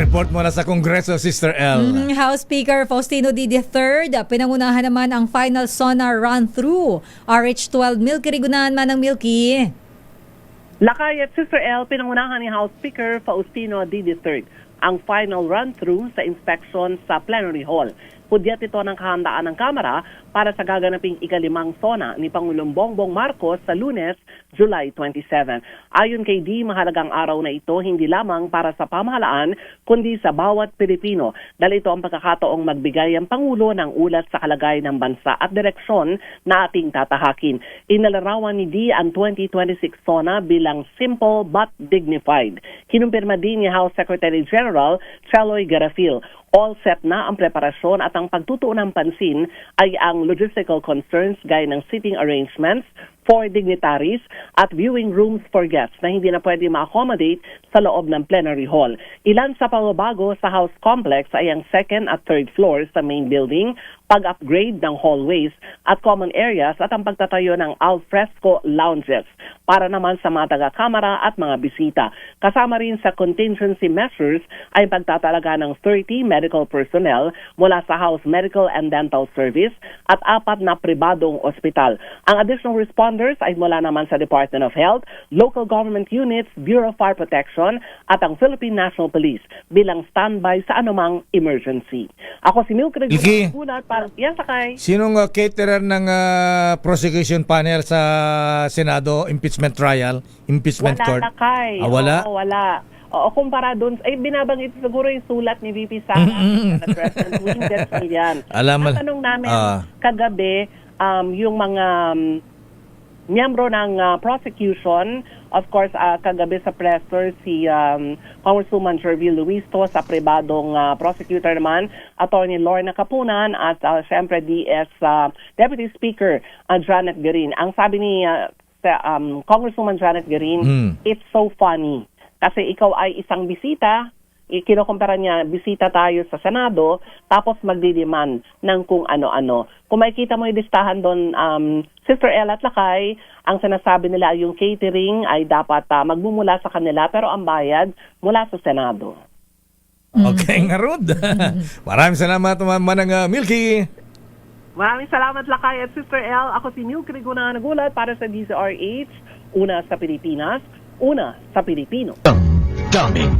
report mula sa Kongreso, Sister L. House Speaker Faustino D. III, pinangunahan naman ang final sonar run-through. RH12 Milky Rigunan man ng Milky. Lakay at Sister L, pinangunahan ni House Speaker Faustino D. III ang final run-through sa inspection sa plenary hall. Pudyat ito ng kahandaan ng Kamara para sa gaganaping ikalimang SONA ni Pangulong Bongbong Marcos sa Lunes, July 27. Ayon kay D, mahalagang araw na ito hindi lamang para sa pamahalaan kundi sa bawat Pilipino dahil ito ang pagkakataong magbigay ang Pangulo ng ulat sa kalagayan ng bansa at direksyon na ating tatahakin. Inalarawan ni D ang 2026 SONA bilang simple but dignified. Kinumpirma din ni House Secretary General Cheloy Garafil. All set na ang preparasyon at ang pagtutuon ng pansin ay ang logistical concerns gaya ng seating arrangements for dignitaries at viewing rooms for guests na hindi na pwede ma-accommodate sa loob ng plenary hall. Ilan sa pagbabago sa House Complex ay ang second at third floors sa main building, pag-upgrade ng hallways at common areas at ang pagtatayo ng alfresco lounges para naman sa mga taga-kamara at mga bisita. Kasama rin sa contingency measures ay pagtatalaga ng 30 medical personnel mula sa House Medical and Dental Service at 4 na pribadong ospital. Ang additional responders ay mula naman sa Department of Health, local government units, Bureau of Fire Protection at ang Philippine National Police bilang standby sa anumang emergency. Ako si Milky Ilki. Gulat para yan sakay. Sinong caterer ng prosecution panel sa Senado impeachment trial, impeachment court? Wala lakay. Wala? Oo, wala. Oo, kumpara doon, ay binabanggit siguro yung sulat ni VP Sara na President Wing Gatchalian. Alam mo. Ang tanong namin kagabi, yung mga miyembro ng prosecution, of course, kagabi sa presser si Congresswoman Jervil Luisto, sa pribadong prosecutor naman, Attorney Lorna Capunan, at syempre DS Deputy Speaker Janet Garin. Ang sabi ni Congresswoman Janet Garin, it's so funny. Kasi ikaw ay isang bisita, kinukumpara niya, bisita tayo sa Senado, tapos magdidiman ng kung ano-ano. Kung makikita mo yung listahan doon, Sister Ella at Lakay, ang sinasabi nila yung catering ay dapat magmumula sa kanila, pero ang bayad mula sa Senado. Okay, nga Rod. Maraming salamat, Manang Milky. Maraming salamat, Lakay at Sister L. Ako si Milky Rigunan nagulat para sa DZRH, una sa Pilipinas, una sa Pilipino. Daming